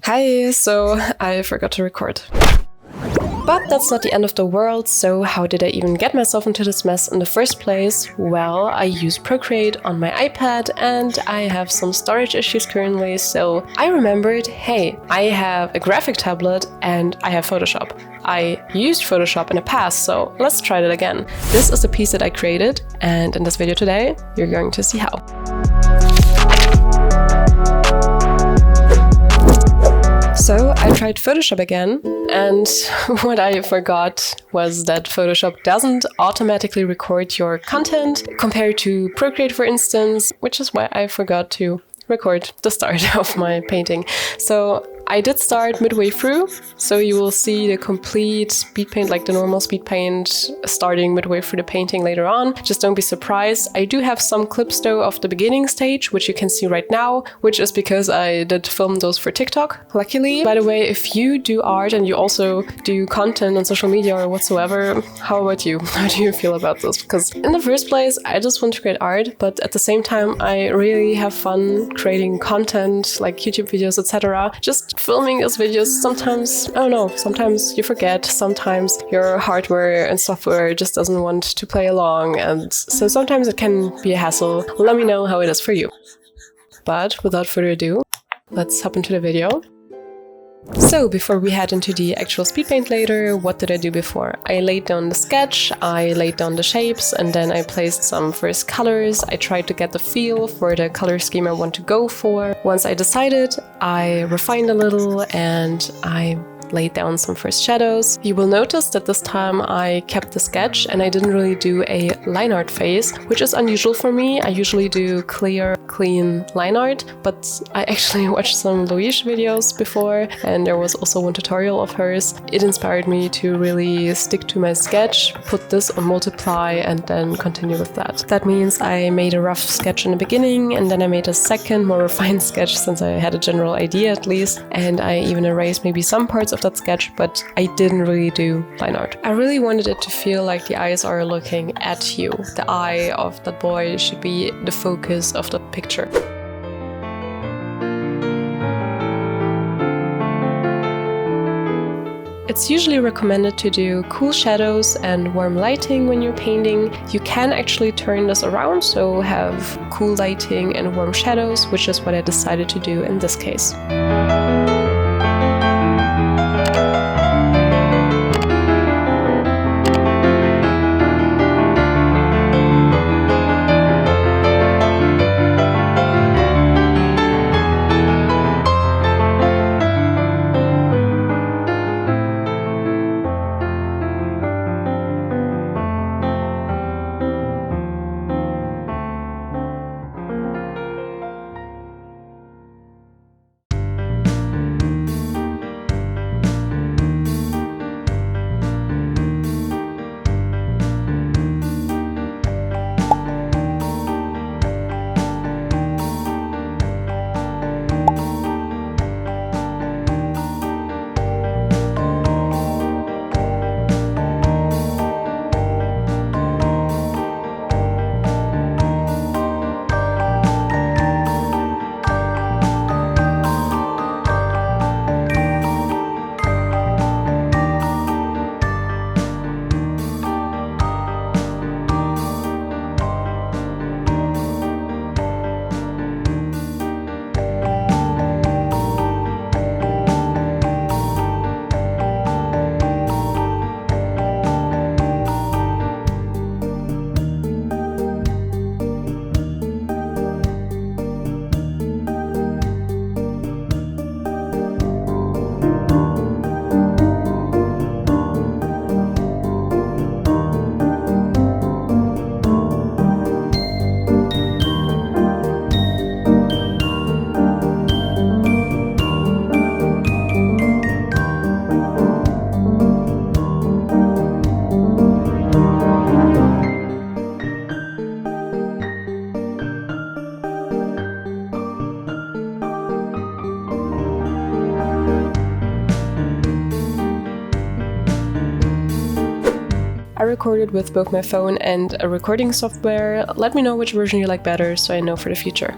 Hi, so I forgot to record. But that's not the end of the world, so how did I even get myself into this mess in the first place? Well, I use Procreate on my iPad and I have some storage issues currently, so I remembered, hey, I have a graphic tablet and I have Photoshop. I used Photoshop in the past, so let's try it again. This is the piece that I created, and in this video today, you're going to see how. So I tried Photoshop again, and what I forgot was that Photoshop doesn't automatically record your content compared to Procreate, for instance, which is why I forgot to record the start of my painting. So I did start midway through, so you will see the complete speed paint, like the normal speed paint, starting midway through the painting later on. Just don't be surprised. I do have some clips though of the beginning stage, which you can see right now, which is because I did film those for TikTok, luckily. By the way, if you do art and you also do content on social media or whatsoever, how about you? How do you feel about this? Because in the first place, I just want to create art, but at the same time, I really have fun creating content like YouTube videos, etc. Just filming those videos, sometimes, I don't know, sometimes you forget, sometimes your hardware and software just doesn't want to play along, and so sometimes it can be a hassle. Let me know how it is for you. But without further ado, let's hop into the video. So before we head into the actual speed paint later, what did I do before? I laid down the sketch, I laid down the shapes, and then I placed some first colors. I tried to get the feel for the color scheme I want to go for. Once I decided, I refined a little and I laid down some first shadows. You will notice that this time I kept the sketch and I didn't really do a line art phase, which is unusual for me. I usually do clear, clean line art, but I actually watched some Louise videos before and there was also one tutorial of hers. It inspired me to really stick to my sketch, put this on multiply and then continue with that. That means I made a rough sketch in the beginning and then I made a second, more refined sketch since I had a general idea at least, and I even erased maybe some parts of that sketch, but I didn't really do line art. I really wanted it to feel like the eyes are looking at you. The eye of that boy should be the focus of the picture. It's usually recommended to do cool shadows and warm lighting when you're painting. You can actually turn this around, so have cool lighting and warm shadows, which is what I decided to do in this case. I recorded with both my phone and a recording software. Let me know which version you like better so I know for the future.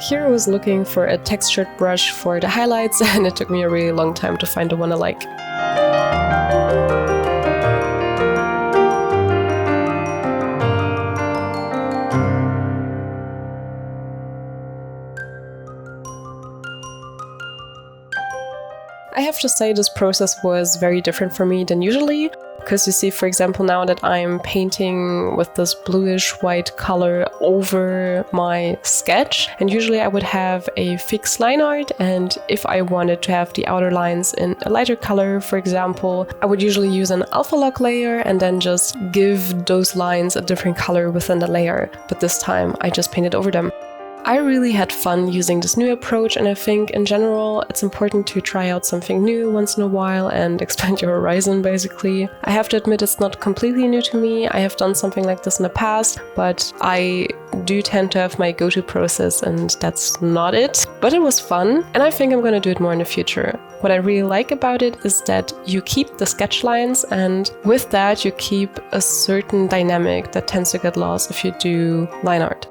here I was looking for a textured brush for the highlights, and it took me a really long time to find the one I like. I have to say this process was very different for me than usually, because you see, for example, now that I'm painting with this bluish white color over my sketch, and usually I would have a fixed line art, and if I wanted to have the outer lines in a lighter color, for example, I would usually use an alpha lock layer and then just give those lines a different color within the layer, but this time I just painted over them. I really had fun using this new approach, and I think in general it's important to try out something new once in a while and expand your horizon, basically. I have to admit it's not completely new to me. I have done something like this in the past, but I do tend to have my go-to process and that's not it. But it was fun, and I think I'm gonna do it more in the future. What I really like about it is that you keep the sketch lines, and with that you keep a certain dynamic that tends to get lost if you do line art.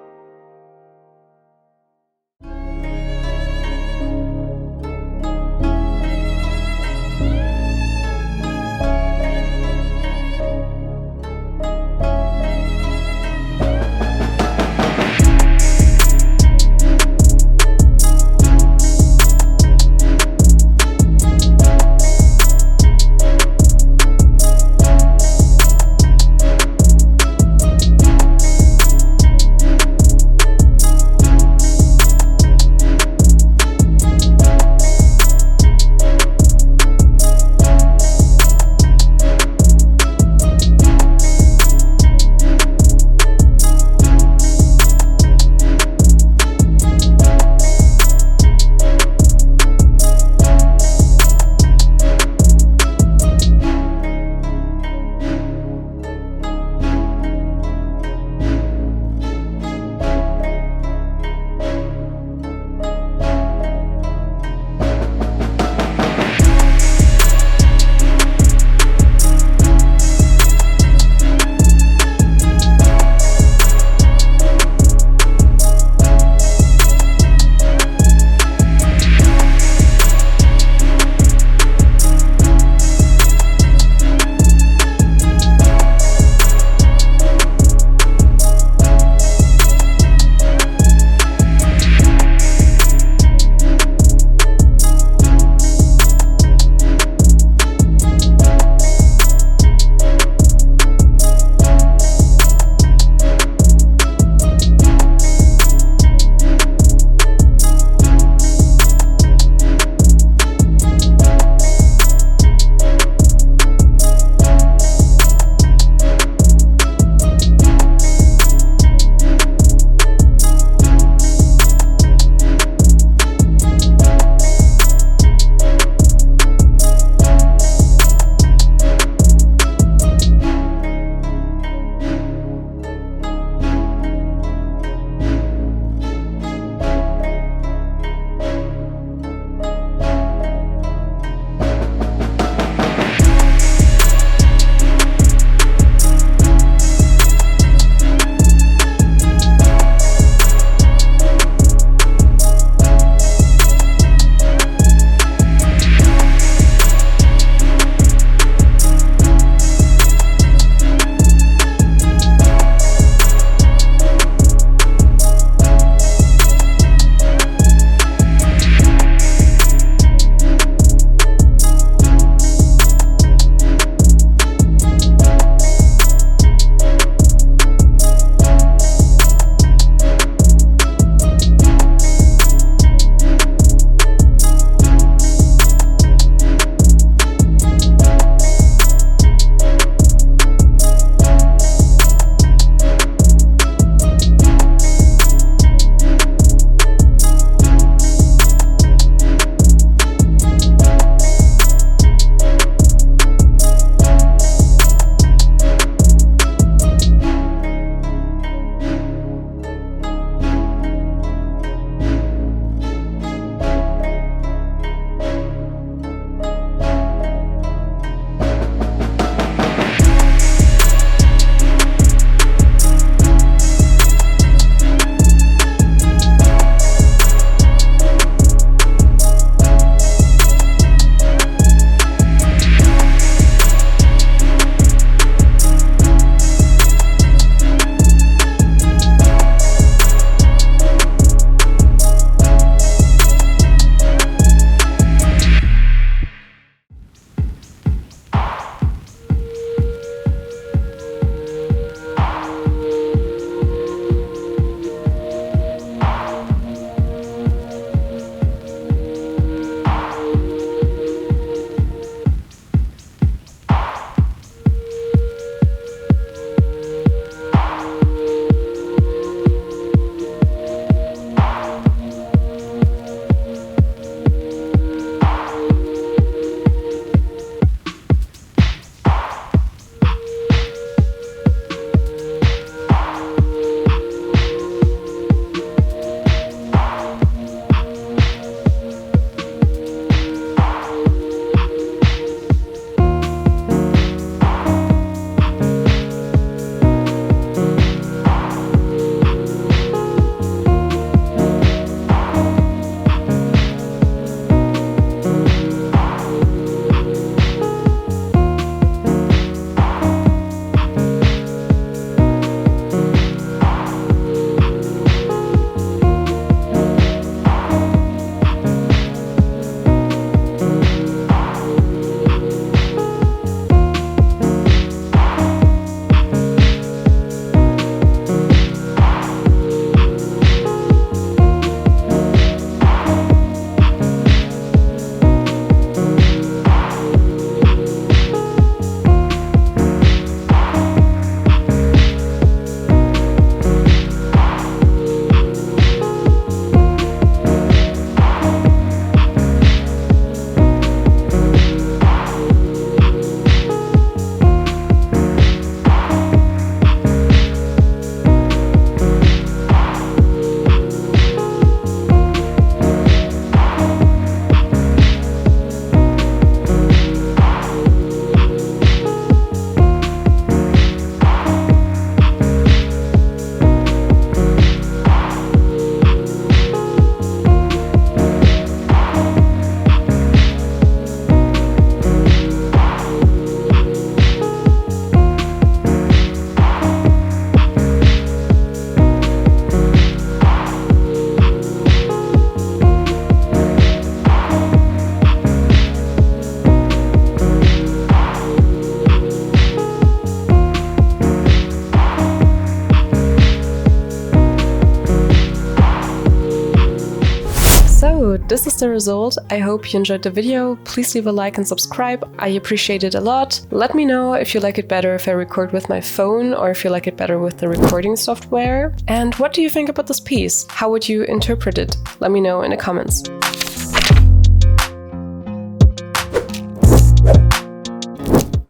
this is the result. I hope you enjoyed the video. Please leave a like and subscribe. I appreciate it a lot. Let me know if you like it better if I record with my phone or if you like it better with the recording software. And what do you think about this piece? How would you interpret it? Let me know in the comments.